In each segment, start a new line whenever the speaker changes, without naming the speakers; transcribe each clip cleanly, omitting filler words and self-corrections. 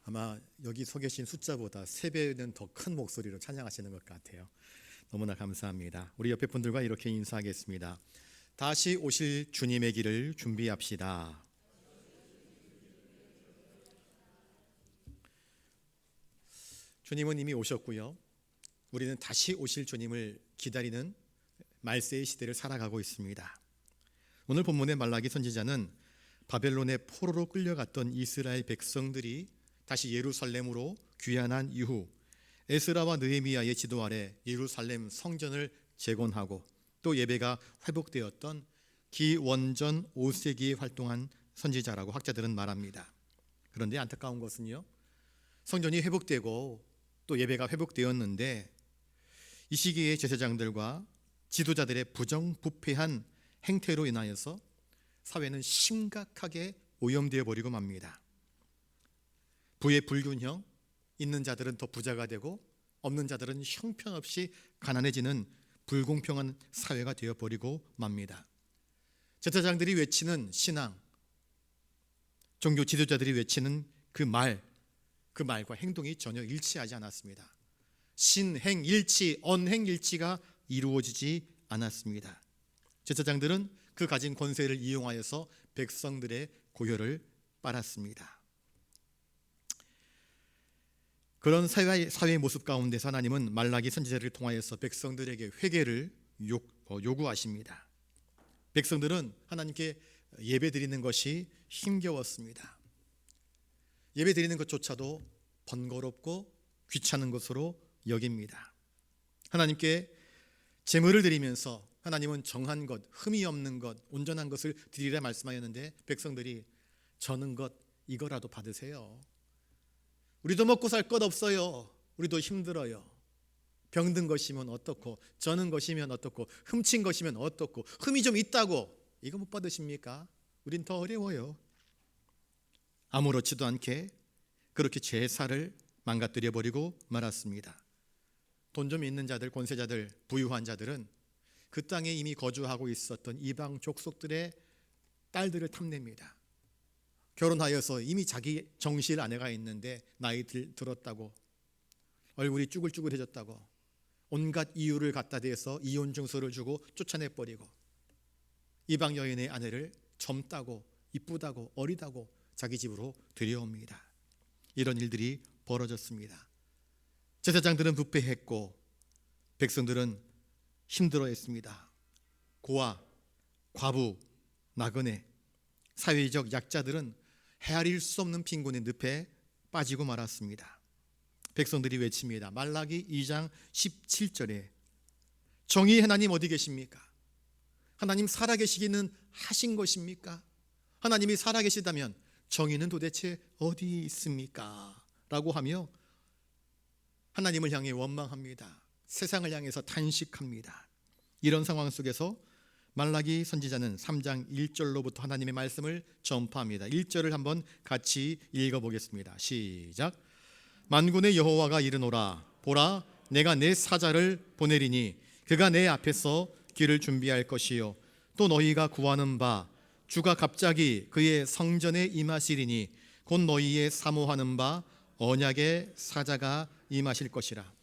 아마 여기 서 계신 숫자보다 3배는 더 큰 목소리로 찬양하시는 것 같아요. 너무나 감사합니다. 우리 옆에 분들과 이렇게 인사하겠습니다. 다시 오실 주님의 길을 준비합시다. 주님은 이미 오셨고요. 우리는 다시 오실 주님을 기다리는 말세의 시대를 살아가고 있습니다. 오늘 본문의 말라기 선지자는 바벨론의 포로로 끌려갔던 이스라엘 백성들이 다시 예루살렘으로 귀환한 이후 에스라와 느헤미야의 지도 아래 예루살렘 성전을 재건하고 또 예배가 회복되었던 기원전 5세기에 활동한 선지자라고 학자들은 말합니다. 그런데 안타까운 것은요, 성전이 회복되고 또 예배가 회복되었는데 이 시기에 제사장들과 지도자들의 부정부패한 행태로 인하여서 사회는 심각하게 오염되어 버리고 맙니다. 부의 불균형, 있는 자들은 더 부자가 되고 없는 자들은 형편없이 가난해지는 불공평한 사회가 되어버리고 맙니다. 제사장들이 외치는 신앙, 종교 지도자들이 외치는 그 말과 행동이 전혀 일치하지 않았습니다. 신행일치, 언행일치가 이루어지지 않았습니다. 제사장들은 그 가진 권세를 이용하여서 백성들의 고혈을 빨았습니다. 그런 사회의 모습 가운데서 하나님은 말라기 선지자를 통하여서 백성들에게 회개를 요구하십니다. 백성들은 하나님께 예배드리는 것이 힘겨웠습니다. 예배드리는 것조차도 번거롭고 귀찮은 것으로 여깁니다. 하나님께 제물을 드리면서 하나님은 정한 것, 흠이 없는 것, 온전한 것을 드리라 말씀하였는데 백성들이 저는 것 이거라도 받으세요. 우리도 먹고 살 것 없어요. 우리도 힘들어요. 병든 것이면 어떻고, 저는 것이면 어떻고, 훔친 것이면 어떻고, 흠이 좀 있다고 이거 못 받으십니까? 우린 더 어려워요. 아무렇지도 않게 그렇게 제사를 망가뜨려 버리고 말았습니다. 돈 좀 있는 자들, 권세자들, 부유한 자들은 그 땅에 이미 거주하고 있었던 이방 족속들의 딸들을 탐냅니다. 결혼하여서 이미 자기 정실 아내가 있는데 나이 들었다고, 얼굴이 쭈글쭈글해졌다고 온갖 이유를 갖다 대서 이혼 증서를 주고 쫓아내버리고 이방 여인의 아내를 젊다고 이쁘다고 어리다고 자기 집으로 들여옵니다. 이런 일들이 벌어졌습니다. 제사장들은 부패했고 백성들은 힘들어했습니다. 고아, 과부, 나그네, 사회적 약자들은 헤아릴 수 없는 빈곤의 늪에 빠지고 말았습니다. 백성들이 외칩니다. 말라기 2장 17절에 정의의 하나님 어디 계십니까? 하나님 살아계시기는 하신 것입니까? 하나님이 살아계시다면 정의는 도대체 어디 있습니까? 라고 하며 하나님을 향해 원망합니다. 세상을 향해서 탄식합니다. 이런 상황 속에서 말라기 선지자는 3장 1절로부터 하나님의 말씀을 전파합니다. 1절을 한번 같이 읽어보겠습니다. 시작. 만군의 여호와가 이르노라. 보라, 내가 내 사자를 보내리니 그가 내 앞에서 길을 준비할 것이요 또 너희가 구하는 바 주가 갑자기 그의 성전에 임하시리니 곧 너희의 사모하는 바 언약의 사자가 임하실 것이라.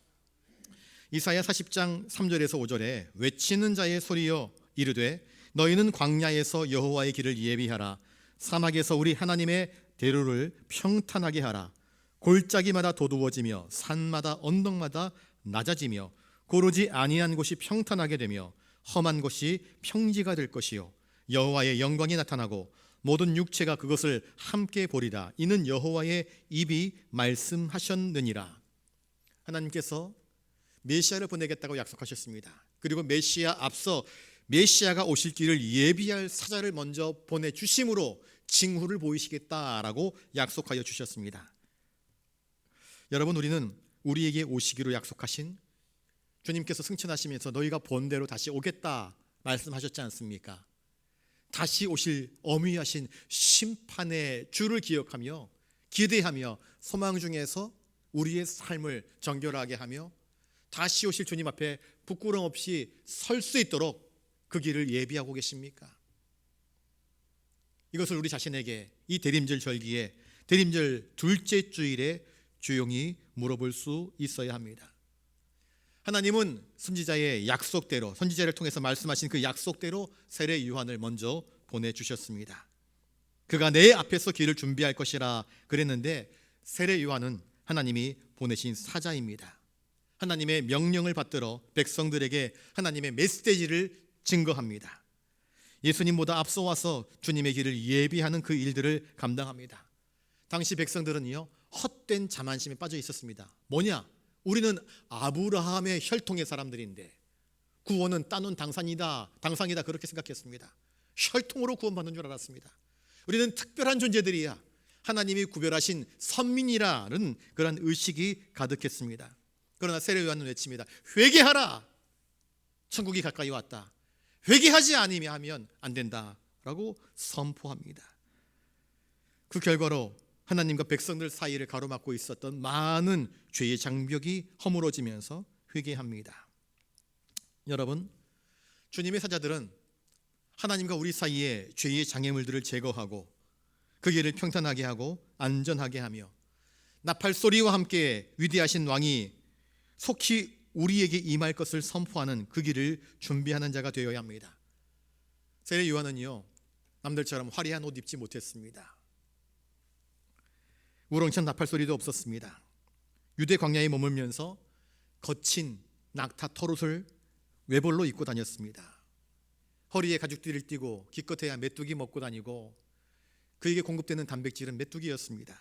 이사야 40장 3절에서 5절에 외치는 자의 소리여 이르되 너희는 광야에서 여호와의 길을 예비하라. 사막에서 우리 하나님의 대로를 평탄하게 하라. 골짜기마다 도두어지며 산마다 언덕마다 낮아지며 고르지 아니한 곳이 평탄하게 되며 험한 곳이 평지가 될 것이요 여호와의 영광이 나타나고 모든 육체가 그것을 함께 보리라. 이는 여호와의 입이 말씀하셨느니라. 하나님께서 메시아를 보내겠다고 약속하셨습니다. 그리고 메시아 앞서 메시아가 오실 길을 예비할 사자를 먼저 보내주심으로 징후를 보이시겠다라고 약속하여 주셨습니다. 여러분, 우리는 우리에게 오시기로 약속하신 주님께서 승천하시면서 너희가 본 대로 다시 오겠다 말씀하셨지 않습니까? 다시 오실 어미하신 심판의 주를 기억하며 기대하며 소망 중에서 우리의 삶을 정결하게 하며 다시 오실 주님 앞에 부끄럼 없이 설 수 있도록 그 길을 예비하고 계십니까? 이것을 우리 자신에게 이 대림절 절기에 대림절 둘째 주일에 조용히 물어볼 수 있어야 합니다. 하나님은 선지자의 약속대로, 선지자를 통해서 말씀하신 그 약속대로 세례 요한을 먼저 보내주셨습니다. 그가 내 앞에서 길을 준비할 것이라 그랬는데, 세례 요한은 하나님이 보내신 사자입니다. 하나님의 명령을 받들어 백성들에게 하나님의 메시지를 증거합니다. 예수님보다 앞서와서 주님의 길을 예비하는 그 일들을 감당합니다. 당시 백성들은요, 헛된 자만심에 빠져 있었습니다. 뭐냐? 우리는 아브라함의 혈통의 사람들인데 구원은 따놓은 당상이다 그렇게 생각했습니다. 혈통으로 구원받는 줄 알았습니다. 우리는 특별한 존재들이야, 하나님이 구별하신 선민이라는 그런 의식이 가득했습니다. 그러나 세례 요한은 외칩니다. 회개하라, 천국이 가까이 왔다. 회개하지 않으면 안 된다라고 선포합니다. 그 결과로 하나님과 백성들 사이를 가로막고 있었던 많은 죄의 장벽이 허물어지면서 회개합니다. 여러분, 주님의 사자들은 하나님과 우리 사이에 죄의 장애물들을 제거하고 그 길을 평탄하게 하고 안전하게 하며 나팔 소리와 함께 위대하신 왕이 속히 우리에게 임할 것을 선포하는 그 길을 준비하는 자가 되어야 합니다. 세례 요한은요, 남들처럼 화려한 옷 입지 못했습니다. 우렁찬 나팔 소리도 없었습니다. 유대 광야에 머물면서 거친 낙타 털옷을 외벌로 입고 다녔습니다. 허리에 가죽띠를 띠고 기껏해야 메뚜기 먹고 다니고, 그에게 공급되는 단백질은 메뚜기였습니다.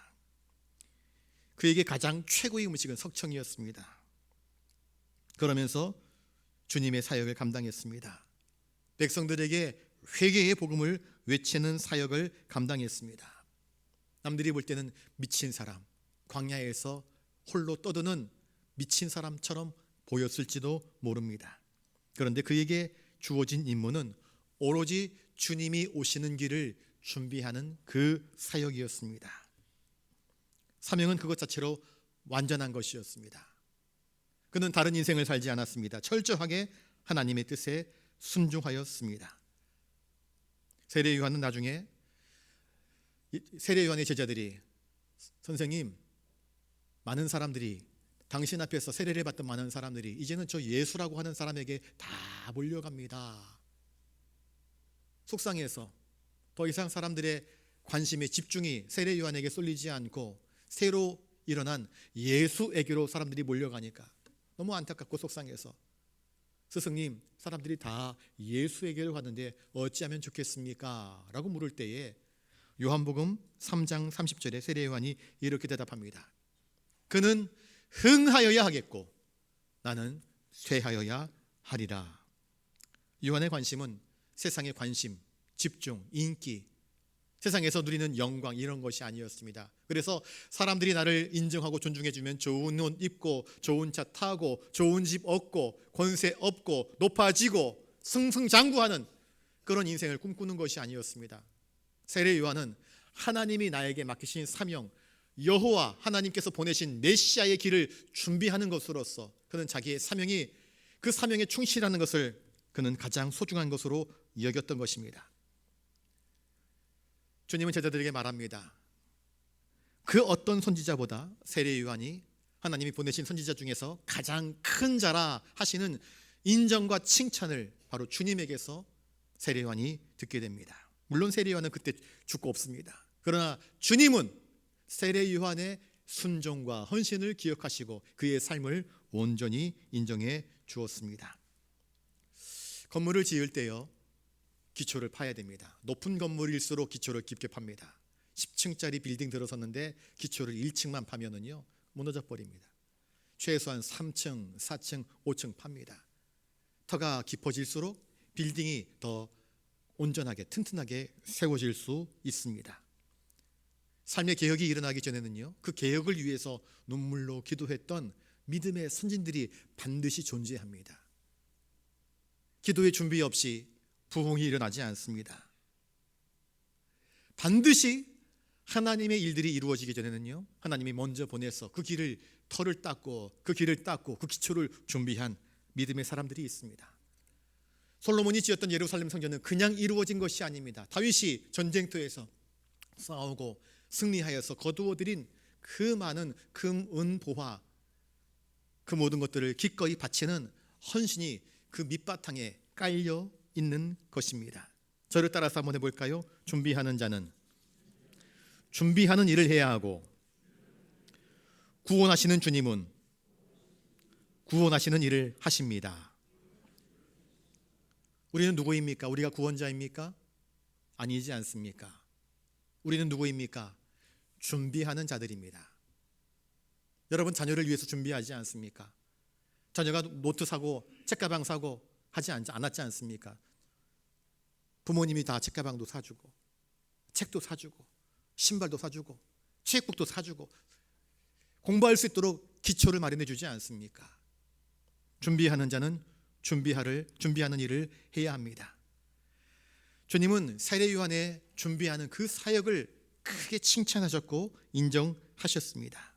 그에게 가장 최고의 음식은 석청이었습니다. 그러면서 주님의 사역을 감당했습니다. 백성들에게 회개의 복음을 외치는 사역을 감당했습니다. 남들이 볼 때는 미친 사람, 광야에서 홀로 떠드는 미친 사람처럼 보였을지도 모릅니다. 그런데 그에게 주어진 임무는 오로지 주님이 오시는 길을 준비하는 그 사역이었습니다. 사명은 그것 자체로 완전한 것이었습니다. 그는 다른 인생을 살지 않았습니다. 철저하게 하나님의 뜻에 순종하였습니다. 세례 요한은 나중에 세례 요한의 제자들이, 선생님, 많은 사람들이, 당신 앞에서 세례를 받던 많은 사람들이 이제는 저 예수라고 하는 사람에게 다 몰려갑니다. 속상해서 더 이상 사람들의 관심의 집중이 세례 요한에게 쏠리지 않고 새로 일어난 예수에게로 사람들이 몰려가니까 너무 안타깝고 속상해서, 스승님, 사람들이 다 예수에게로 가는데 어찌하면 좋겠습니까? 라고 물을 때에 요한복음 3장 30절에 세례 요한이 이렇게 대답합니다. 그는 흥하여야 하겠고 나는 쇠하여야 하리라. 요한의 관심은 세상의 관심, 집중, 인기, 세상에서 누리는 영광, 이런 것이 아니었습니다. 그래서 사람들이 나를 인정하고 존중해주면 좋은 옷 입고 좋은 차 타고 좋은 집 얻고 권세 얻고 높아지고 승승장구하는 그런 인생을 꿈꾸는 것이 아니었습니다. 세례 요한은 하나님이 나에게 맡기신 사명, 여호와 하나님께서 보내신 메시아의 길을 준비하는 것으로서 그는 자기의 사명이, 그 사명에 충실하는 것을 그는 가장 소중한 것으로 여겼던 것입니다. 주님은 제자들에게 말합니다. 그 어떤 선지자보다 세례 요한이 하나님이 보내신 선지자 중에서 가장 큰 자라 하시는 인정과 칭찬을 바로 주님에게서 세례 요한이 듣게 됩니다. 물론 세례 요한은 그때 죽고 없습니다. 그러나 주님은 세례 요한의 순종과 헌신을 기억하시고 그의 삶을 온전히 인정해 주었습니다. 건물을 지을 때요, 기초를 파야 됩니다. 높은 건물일수록 기초를 깊게 팝니다. 10층짜리 빌딩 들어섰는데 기초를 1층만 파면은요, 무너져 버립니다. 최소한 3층, 4층, 5층 팝니다. 터가 깊어질수록 빌딩이 더 온전하게 튼튼하게 세워질 수 있습니다. 삶의 개혁이 일어나기 전에는요, 그 개혁을 위해서 눈물로 기도했던 믿음의 선진들이 반드시 존재합니다. 기도의 준비 없이 부흥이 일어나지 않습니다. 반드시 하나님의 일들이 이루어지기 전에는요, 하나님이 먼저 보내서 그 길을, 터를 닦고 그 길을 닦고 그 기초를 준비한 믿음의 사람들이 있습니다. 솔로몬이 지었던 예루살렘 성전은 그냥 이루어진 것이 아닙니다. 다윗이 전쟁터에서 싸우고 승리하여서 거두어들인 그 많은 금, 은, 보화, 그 모든 것들을 기꺼이 바치는 헌신이 그 밑바탕에 깔려 있는 것입니다. 저를 따라서 한번 해볼까요? 준비하는 자는 준비하는 일을 해야 하고, 구원하시는 주님은 구원하시는 일을 하십니다. 우리는 누구입니까? 우리가 구원자입니까? 아니지 않습니까? 우리는 누구입니까? 준비하는 자들입니다. 여러분, 자녀를 위해서 준비하지 않습니까? 자녀가 노트 사고 책가방 사고 하지 않았지 않습니까? 부모님이 다 책가방도 사주고 책도 사주고 신발도 사주고 체육복도 사주고 공부할 수 있도록 기초를 마련해 주지 않습니까? 준비하는 자는 준비하는 일을 해야 합니다. 주님은 세례 요한의 준비하는 그 사역을 크게 칭찬하셨고 인정하셨습니다.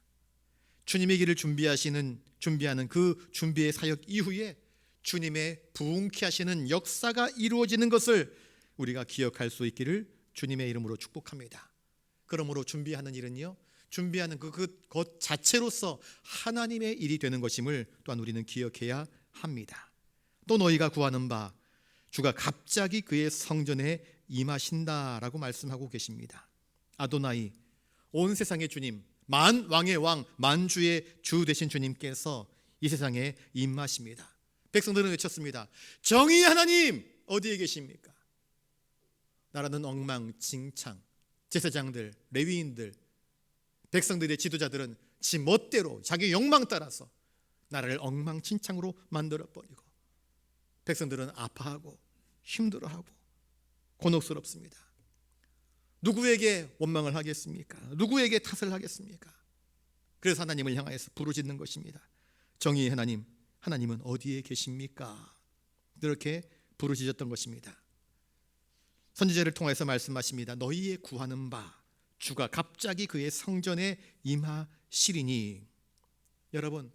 주님의 길을 준비하는 그 준비의 사역 이후에 주님의 부흥케 하시는 역사가 이루어지는 것을 우리가 기억할 수 있기를 주님의 이름으로 축복합니다. 그러므로 준비하는 일은요, 준비하는 것 자체로서 하나님의 일이 되는 것임을 또한 우리는 기억해야 합니다. 또 너희가 구하는 바 주가 갑자기 그의 성전에 임하신다라고 말씀하고 계십니다. 아도나이, 온 세상의 주님, 만왕의 왕, 만주의 주 되신 주님께서 이 세상에 임하십니다. 백성들은 외쳤습니다. 정의의 하나님 어디에 계십니까? 나라는 엉망진창, 제사장들, 레위인들, 백성들의 지도자들은 지 멋대로 자기 욕망 따라서 나라를 엉망진창으로 만들어버리고 백성들은 아파하고 힘들어하고 곤혹스럽습니다. 누구에게 원망을 하겠습니까? 누구에게 탓을 하겠습니까? 그래서 하나님을 향하여서 부르짖는 것입니다. 정의의 하나님, 하나님은 어디에 계십니까? 이렇게 부르짖었던 것입니다. 선지자를 통해서 말씀하십니다. 너희의 구하는 바 주가 갑자기 그의 성전에 임하시리니. 여러분,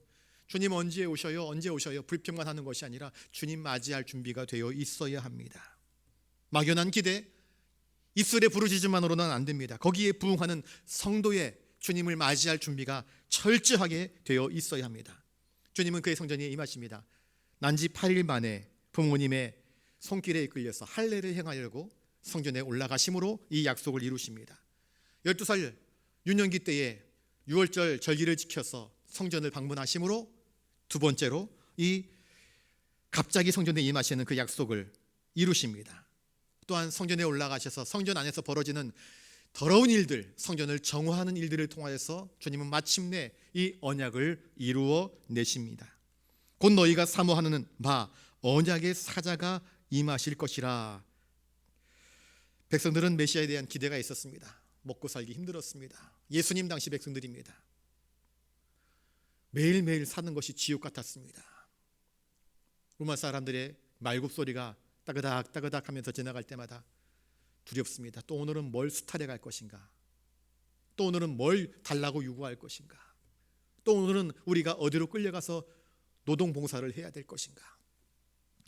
주님 언제 오셔요? 언제 오셔요? 불평만 하는 것이 아니라 주님 맞이할 준비가 되어 있어야 합니다. 막연한 기대, 입술의 부르짖음만으로는 안 됩니다. 거기에 부응하는 성도의 주님을 맞이할 준비가 철저하게 되어 있어야 합니다. 주님은 그의 성전에 임하십니다. 난지 8일 만에 부모님의 손길에 이끌려서 할례를 행하려고 성전에 올라가심으로 이 약속을 이루십니다. 12살 유년기 때에 유월절 절기를 지켜서 성전을 방문하심으로 두 번째로 이 갑자기 성전에 임하시는 그 약속을 이루십니다. 또한 성전에 올라가셔서 성전 안에서 벌어지는 더러운 일들, 성전을 정화하는 일들을 통하여서 주님은 마침내 이 언약을 이루어 내십니다. 곧 너희가 사모하는 바 언약의 사자가 임하실 것이라. 백성들은 메시아에 대한 기대가 있었습니다. 먹고 살기 힘들었습니다. 예수님 당시 백성들입니다. 매일매일 사는 것이 지옥 같았습니다. 로마 사람들의 말굽소리가 따그닥 따그닥 하면서 지나갈 때마다 두렵습니다. 또 오늘은 뭘 수탈해 갈 것인가? 또 오늘은 뭘 달라고 요구할 것인가? 또 오늘은 우리가 어디로 끌려가서 노동봉사를 해야 될 것인가?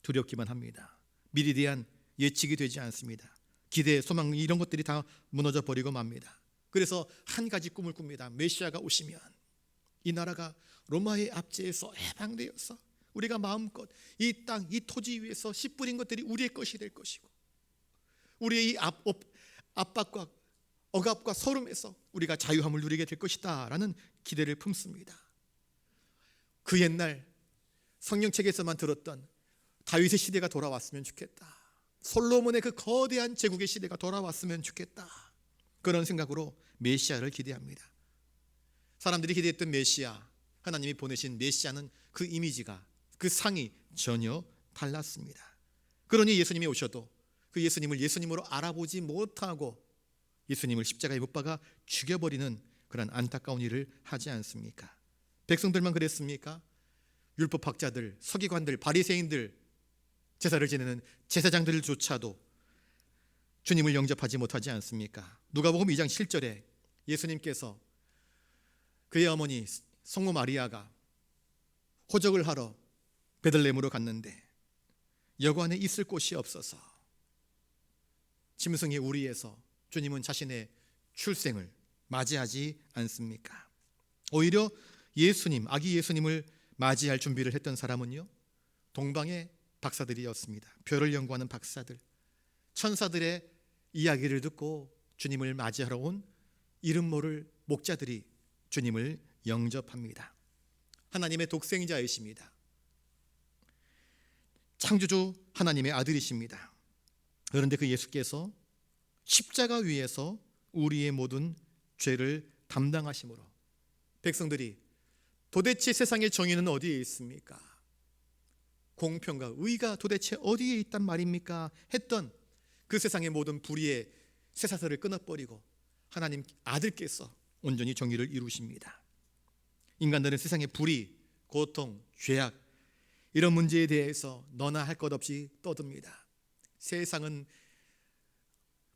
두렵기만 합니다. 미래에 대한 예측이 되지 않습니다. 기대, 소망 이런 것들이 다 무너져 버리고 맙니다. 그래서 한 가지 꿈을 꿉니다. 메시아가 오시면 이 나라가 로마의 압제에서 해방되어서 우리가 마음껏 이 땅, 이 토지 위에서 씨 뿌린 것들이 우리의 것이 될 것이고, 우리의 이 압박과 억압과 서름에서 우리가 자유함을 누리게 될 것이다 라는 기대를 품습니다. 그 옛날 성경책에서만 들었던 다윗의 시대가 돌아왔으면 좋겠다. 솔로몬의 그 거대한 제국의 시대가 돌아왔으면 좋겠다. 그런 생각으로 메시아를 기대합니다. 사람들이 기대했던 메시아, 하나님이 보내신 메시아는 그 이미지가, 그 상이 전혀 달랐습니다. 그러니 예수님이 오셔도 그 예수님을 예수님으로 알아보지 못하고 예수님을 십자가에 못 박아 죽여버리는 그런 안타까운 일을 하지 않습니까? 백성들만 그랬습니까? 율법학자들, 서기관들, 바리새인들, 제사를 지내는 제사장들조차도 주님을 영접하지 못하지 않습니까? 누가복음 2장 7절에 예수님께서 그의 어머니 성모 마리아가 호적을 하러 베들레헴으로 갔는데 여관에 있을 곳이 없어서 짐승의 우리에서 주님은 자신의 출생을 맞이하지 않습니까? 오히려 예수님, 아기 예수님을 맞이할 준비를 했던 사람은요, 동방의 박사들이었습니다. 별을 연구하는 박사들, 천사들의 이야기를 듣고 주님을 맞이하러 온 이름 모를 목자들이 주님을 영접합니다. 하나님의 독생자이십니다. 창조주 하나님의 아들이십니다. 그런데 그 예수께서 십자가 위에서 우리의 모든 죄를 담당하심으로 백성들이 도대체 세상의 정의는 어디에 있습니까? 공평과 의가 도대체 어디에 있단 말입니까? 했던 그 세상의 모든 불의의 쇠사슬을 끊어버리고 하나님 아들께서 온전히 정의를 이루십니다. 인간들은 세상의 불의, 고통, 죄악 이런 문제에 대해서 너나 할 것 없이 떠듭니다. 세상은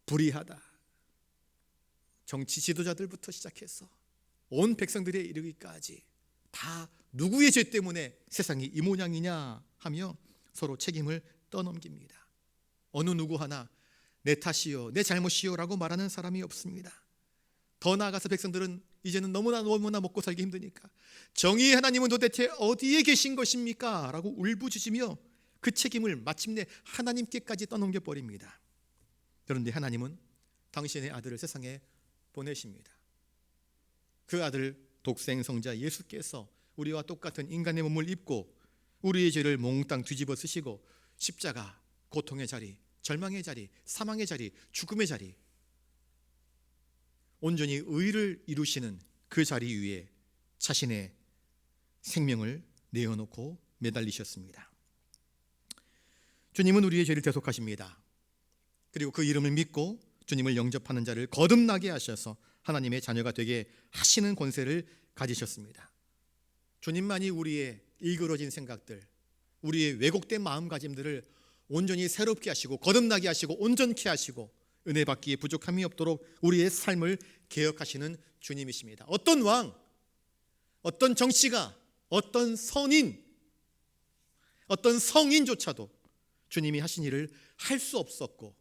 불의하다. 정치 지도자들부터 시작해서 온 백성들에 이르기까지 다 누구의 죄 때문에 세상이 이 모양이냐 하며 서로 책임을 떠넘깁니다. 어느 누구 하나 내 탓이요, 내 잘못이요 라고 말하는 사람이 없습니다. 더 나아가서 백성들은 이제는 너무나 먹고 살기 힘드니까 정의의 하나님은 도대체 어디에 계신 것입니까? 라고 울부짖으며 그 책임을 마침내 하나님께까지 떠넘겨 버립니다. 그런데 하나님은 당신의 아들을 세상에 보내십니다. 그 아들 독생 성자 예수께서 우리와 똑같은 인간의 몸을 입고 우리의 죄를 몽땅 뒤집어 쓰시고 십자가, 고통의 자리, 절망의 자리, 사망의 자리, 죽음의 자리, 온전히 의를 이루시는 그 자리 위에 자신의 생명을 내어놓고 매달리셨습니다. 주님은 우리의 죄를 대속하십니다. 그리고 그 이름을 믿고 주님을 영접하는 자를 거듭나게 하셔서 하나님의 자녀가 되게 하시는 권세를 가지셨습니다. 주님만이 우리의 일그러진 생각들, 우리의 왜곡된 마음가짐들을 온전히 새롭게 하시고 거듭나게 하시고 온전케 하시고 은혜 받기에 부족함이 없도록 우리의 삶을 개혁하시는 주님이십니다. 어떤 왕, 어떤 정치가, 어떤 선인, 어떤 성인조차도 주님이 하신 일을 할 수 없었고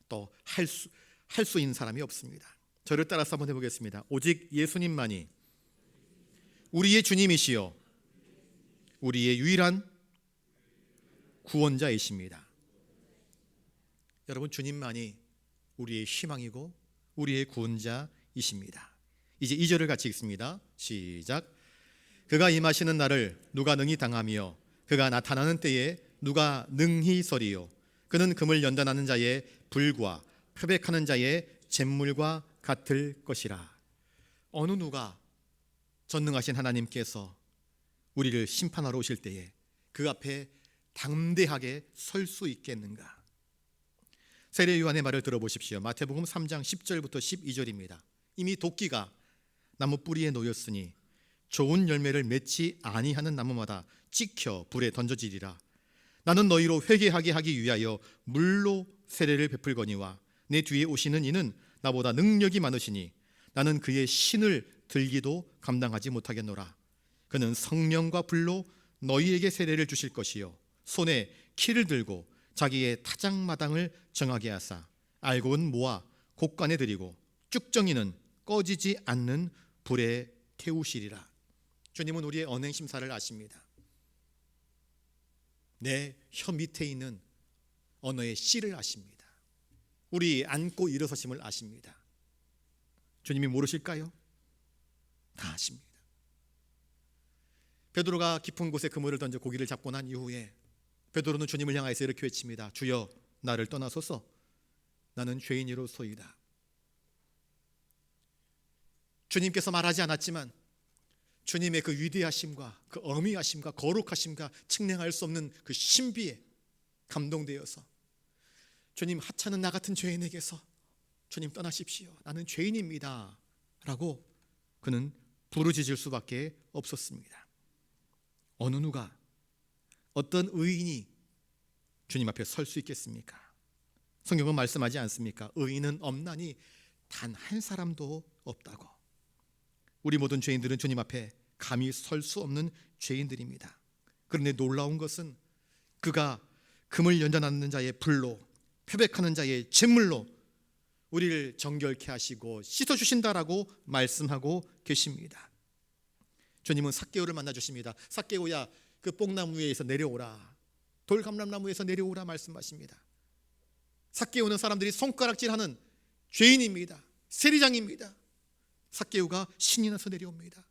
또 할 수 있는 사람이 없습니다. 저를 따라서 한번 해보겠습니다. 오직 예수님만이 우리의 주님이시요 우리의 유일한 구원자이십니다. 여러분, 주님만이 우리의 희망이고 우리의 구원자이십니다. 이제 2절을 같이 읽습니다. 시작. 그가 임하시는 날을 누가 능히 당하며 그가 나타나는 때에 누가 능히 서리요. 그는 금을 연단하는 자의 불과 표백하는 자의 잿물과 같을 것이라. 어느 누가 전능하신 하나님께서 우리를 심판하러 오실 때에 그 앞에 담대하게 설 수 있겠는가? 세례 요한의 말을 들어보십시오. 마태복음 3장 10절부터 12절입니다. 이미 도끼가 나무 뿌리에 놓였으니 좋은 열매를 맺지 아니하는 나무마다 찍혀 불에 던져지리라. 나는 너희로 회개하게 하기 위하여 물로 세례를 베풀거니와 내 뒤에 오시는 이는 나보다 능력이 많으시니 나는 그의 신을 들기도 감당하지 못하겠노라. 그는 성령과 불로 너희에게 세례를 주실 것이요 손에 키를 들고 자기의 타작마당을 정하게 하사 알곡은 모아 곡간에 들이고 쭉정이는 꺼지지 않는 불에 태우시리라. 주님은 우리의 언행 심사를 아십니다. 내 혀 밑에 있는 언어의 씨를 아십니다. 우리 앉고 일어서심을 아십니다. 주님이 모르실까요? 다 아십니다. 베드로가 깊은 곳에 그물을 던져 고기를 잡고 난 이후에 베드로는 주님을 향해서 이렇게 외칩니다. 주여, 나를 떠나소서. 나는 죄인이로소이다. 주님께서 말하지 않았지만 주님의 그 위대하심과 그 어미하심과 거룩하심과 측량할 수 없는 그 신비에 감동되어서 주님, 하찮은 나 같은 죄인에게서 주님 떠나십시오. 나는 죄인입니다. 라고 그는 부르짖을 수밖에 없었습니다. 어느 누가, 어떤 의인이 주님 앞에 설 수 있겠습니까? 성경은 말씀하지 않습니까? 의인은 없나니 단 한 사람도 없다고. 우리 모든 죄인들은 주님 앞에 감히 설 수 없는 죄인들입니다. 그런데 놀라운 것은 그가 금을 연단하는 자의 불로, 표백하는 자의 잿물로 우리를 정결케 하시고 씻어주신다라고 말씀하고 계십니다. 주님은 삭개오를 만나 주십니다. 삭개오야, 그 뽕나무 위에서 내려오라, 돌감람나무에서 내려오라 말씀하십니다. 삭개오는 사람들이 손가락질하는 죄인입니다. 세리장입니다. 삭개오가 신이 나서 내려옵니다.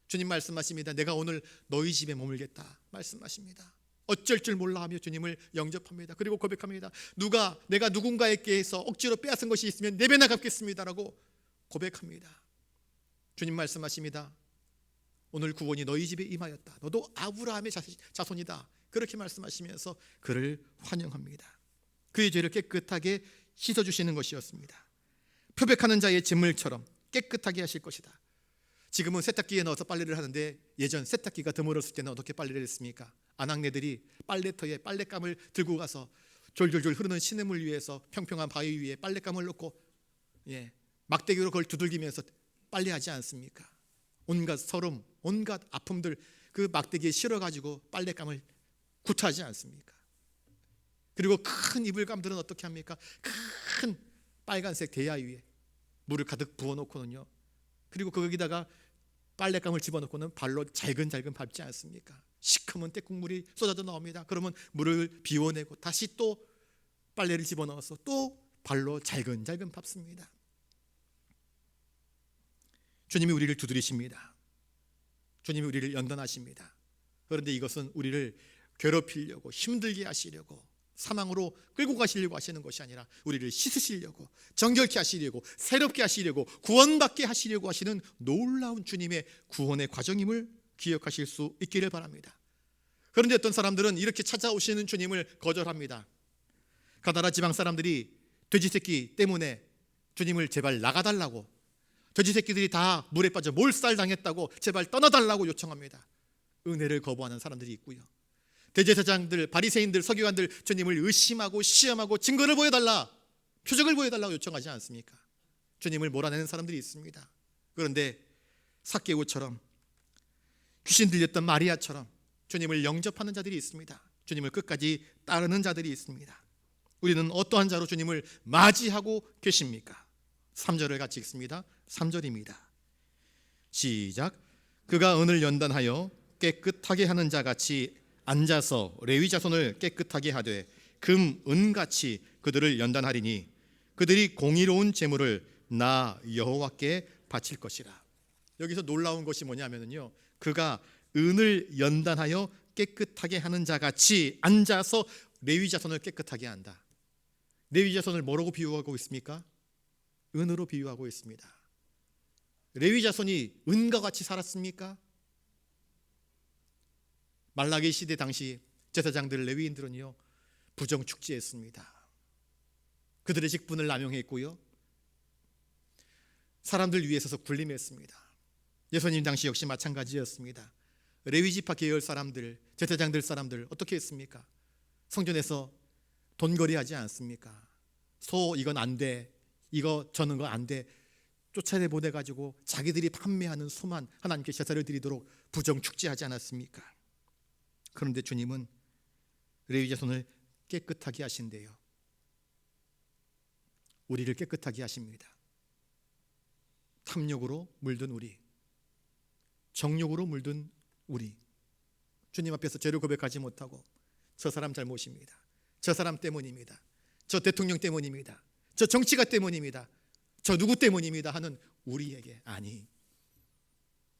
주님 말씀하십니다. 내가 오늘 너희 집에 머물겠다 말씀하십니다. 어쩔 줄 몰라 하며 주님을 영접합니다. 그리고 고백합니다. 내가 누군가에게서 억지로 빼앗은 것이 있으면 4배나 갚겠습니다라고 고백합니다. 주님 말씀하십니다. 오늘 구원이 너희 집에 임하였다. 너도 아브라함의 자손이다. 그렇게 말씀하시면서 그를 환영합니다. 그의 죄를 깨끗하게 씻어주시는 것이었습니다. 표백하는 자의 진물처럼 깨끗하게 하실 것이다. 지금은 세탁기에 넣어서 빨래를 하는데 예전 세탁기가 드물었을 때는 어떻게 빨래를 했습니까? 아낙네들이 빨래터에 빨랫감을 들고 가서 졸졸졸 흐르는 시냇물 위에서 평평한 바위 위에 빨랫감을 놓고 막대기로 그걸 두들기면서 빨래하지 않습니까? 온갖 서름, 온갖 아픔들 그 막대기에 실어가지고 빨랫감을 구타하지 않습니까? 그리고 큰 이불감들은 어떻게 합니까? 큰 빨간색 대야 위에 물을 가득 부어놓고는요, 그리고 거기다가 빨랫감을 집어넣고는 발로 잘근잘근 밟지 않습니까? 시커먼 때국물이 쏟아져 나옵니다. 그러면 물을 비워내고 다시 또 빨래를 집어넣어서 또 발로 잘근잘근 밟습니다. 주님이 우리를 두드리십니다. 주님이 우리를 연단하십니다. 그런데 이것은 우리를 괴롭히려고, 힘들게 하시려고, 사망으로 끌고 가시려고 하시는 것이 아니라 우리를 씻으시려고, 정결케 하시려고, 새롭게 하시려고, 구원받게 하시려고 하시는 놀라운 주님의 구원의 과정임을 기억하실 수 있기를 바랍니다. 그런데 어떤 사람들은 이렇게 찾아오시는 주님을 거절합니다. 가나라 지방 사람들이 돼지 새끼 때문에 주님을 제발 나가달라고, 돼지 새끼들이 다 물에 빠져 몰살당했다고 제발 떠나달라고 요청합니다. 은혜를 거부하는 사람들이 있고요, 대제사장들, 바리새인들, 서기관들 주님을 의심하고 시험하고 증거를 보여달라, 표적을 보여달라고 요청하지 않습니까? 주님을 몰아내는 사람들이 있습니다. 그런데 삭개오처럼, 귀신 들렸던 마리아처럼 주님을 영접하는 자들이 있습니다. 주님을 끝까지 따르는 자들이 있습니다. 우리는 어떠한 자로 주님을 맞이하고 계십니까? 3절을 같이 읽습니다. 3절입니다. 시작. 그가 은을 연단하여 깨끗하게 하는 자같이 앉아서 레위 자손을 깨끗하게 하되 금, 은같이 그들을 연단하리니 그들이 공의로운 제물을 나 여호와께 바칠 것이라. 여기서 놀라운 것이 뭐냐면요, 그가 은을 연단하여 깨끗하게 하는 자같이 앉아서 레위 자손을 깨끗하게 한다. 레위 자손을 뭐라고 비유하고 있습니까? 은으로 비유하고 있습니다. 레위 자손이 은과 같이 살았습니까? 말라기 시대 당시 제사장들, 레위인들은요 부정축제했습니다. 그들의 직분을 남용했고요, 사람들 위에 서서 군림했습니다. 예수님 당시 역시 마찬가지였습니다. 레위 지파 계열 사람들, 제사장들 사람들 어떻게 했습니까? 성전에서 돈거리하지 않습니까? 소 이건 안 돼, 이거 저는 거 안 돼, 쫓아내 보내가지고 자기들이 판매하는 소만 하나님께 제사를 드리도록 부정축제하지 않았습니까? 그런데 주님은 레위 자손을 깨끗하게 하신대요. 우리를 깨끗하게 하십니다. 탐욕으로 물든 우리, 정욕으로 물든 우리, 주님 앞에서 죄를 고백하지 못하고 저 사람 잘못입니다, 저 사람 때문입니다, 저 대통령 때문입니다, 저 정치가 때문입니다, 저 누구 때문입니다 하는 우리에게, 아니,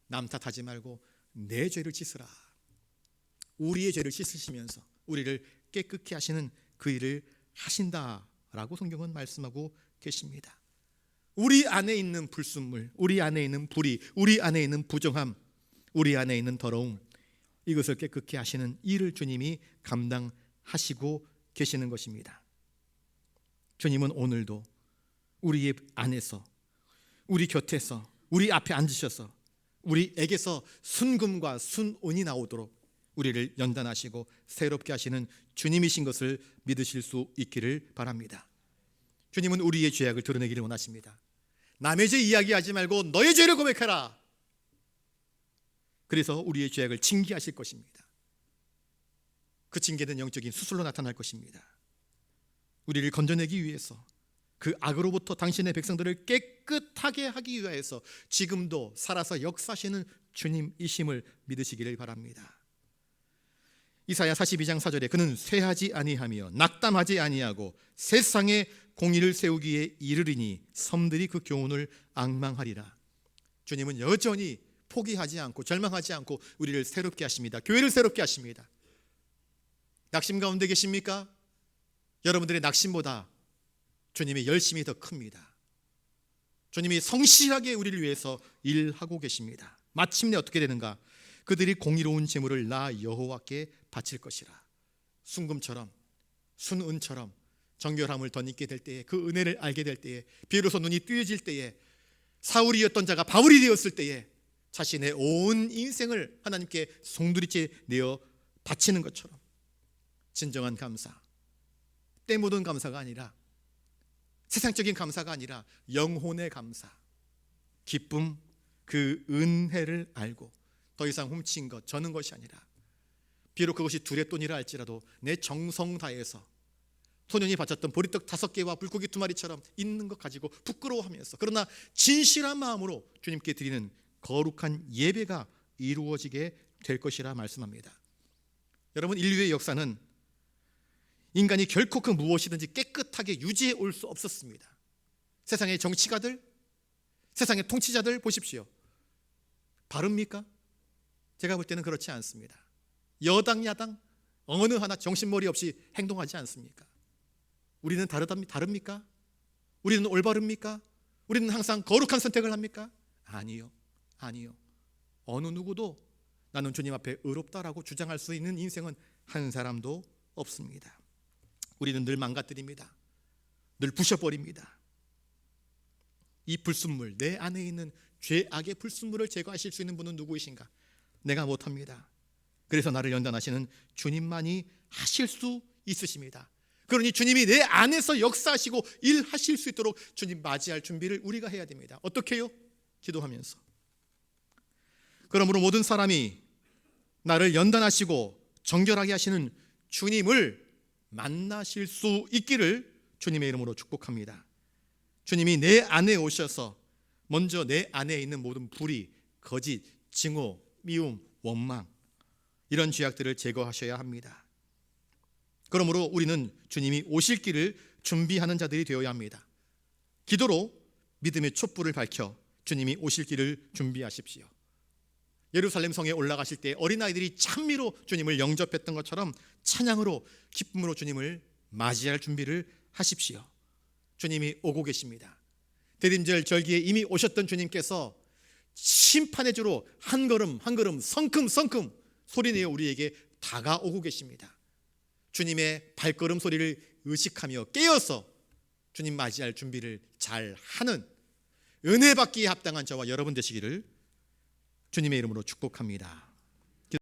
남 탓하지 말고 내 죄를 씻으라, 우리의 죄를 씻으시면서 우리를 깨끗게 하시는 그 일을 하신다라고 성경은 말씀하고 계십니다. 우리 안에 있는 불순물, 우리 안에 있는 불의, 우리 안에 있는 부정함, 우리 안에 있는 더러움, 이것을 깨끗게 하시는 일을 주님이 감당하시고 계시는 것입니다. 주님은 오늘도 우리의 안에서, 우리 곁에서, 우리 앞에 앉으셔서 우리에게서 순금과 순온이 나오도록 우리를 연단하시고 새롭게 하시는 주님이신 것을 믿으실 수 있기를 바랍니다. 주님은 우리의 죄악을 드러내기를 원하십니다. 남의 죄 이야기하지 말고 너의 죄를 고백해라. 그래서 우리의 죄악을 징계하실 것입니다. 그 징계는 영적인 수술로 나타날 것입니다. 우리를 건져내기 위해서, 그 악으로부터 당신의 백성들을 깨끗하게 하기 위하여서 지금도 살아서 역사하시는 주님이심을 믿으시기를 바랍니다. 이사야 42장 4절에 그는 쇠하지 아니하며 낙담하지 아니하고 세상에 공의를 세우기에 이르리니 섬들이 그 교훈을 앙망하리라. 주님은 여전히 포기하지 않고 절망하지 않고 우리를 새롭게 하십니다. 교회를 새롭게 하십니다. 낙심 가운데 계십니까? 여러분들의 낙심보다 주님의 열심이 더 큽니다. 주님이 성실하게 우리를 위해서 일하고 계십니다. 마침내 어떻게 되는가? 그들이 공의로운 제물을 나 여호와께 바칠 것이라. 순금처럼 순은처럼 정결함을 덧입게 될 때에, 그 은혜를 알게 될 때에, 비로소 눈이 뜨여질 때에, 사울이었던 자가 바울이 되었을 때에 자신의 온 인생을 하나님께 송두리째 내어 바치는 것처럼 진정한 감사, 때 묻은 감사가 아니라, 세상적인 감사가 아니라 영혼의 감사, 기쁨, 그 은혜를 알고 더 이상 훔친 것, 저는 것이 아니라, 비록 그것이 두레돈이라 할지라도 내 정성 다해서 소년이 바쳤던 보리떡 5개와 물고기 2마리처럼 있는 것 가지고 부끄러워하면서, 그러나 진실한 마음으로 주님께 드리는 거룩한 예배가 이루어지게 될 것이라 말씀합니다. 여러분, 인류의 역사는 인간이 결코 그 무엇이든지 깨끗하게 유지해 올 수 없었습니다. 세상의 정치가들, 세상의 통치자들 보십시오. 바릅니까? 제가 볼 때는 그렇지 않습니다. 여당 야당 어느 하나 정신머리 없이 행동하지 않습니까? 우리는 다릅니까? 우리는 올바릅니까? 우리는 항상 거룩한 선택을 합니까? 아니요. 어느 누구도 나는 주님 앞에 의롭다라고 주장할 수 있는 인생은 한 사람도 없습니다. 우리는 늘 망가뜨립니다. 늘 부셔버립니다. 이 불순물, 내 안에 있는 죄악의 불순물을 제거하실 수 있는 분은 누구이신가? 내가 못합니다. 그래서 나를 연단하시는 주님만이 하실 수 있으십니다. 그러니 주님이 내 안에서 역사하시고 일하실 수 있도록 주님 맞이할 준비를 우리가 해야 됩니다. 어떻게 해요? 기도하면서. 그러므로 모든 사람이 나를 연단하시고 정결하게 하시는 주님을 만나실 수 있기를 주님의 이름으로 축복합니다. 주님이 내 안에 오셔서 먼저 내 안에 있는 모든 불의, 거짓, 증오, 미움, 원망, 이런 죄악들을 제거하셔야 합니다. 그러므로 우리는 주님이 오실 길을 준비하는 자들이 되어야 합니다. 기도로 믿음의 촛불을 밝혀 주님이 오실 길을 준비하십시오. 예루살렘 성에 올라가실 때 어린아이들이 찬미로 주님을 영접했던 것처럼 찬양으로, 기쁨으로 주님을 맞이할 준비를 하십시오. 주님이 오고 계십니다. 대림절 절기에 이미 오셨던 주님께서 심판의 주로 한 걸음 한 걸음 성큼성큼 소리내어 우리에게 다가오고 계십니다. 주님의 발걸음 소리를 의식하며 깨어서 주님 맞이할 준비를 잘 하는 은혜 받기에 합당한 저와 여러분 되시기를 주님의 이름으로 축복합니다.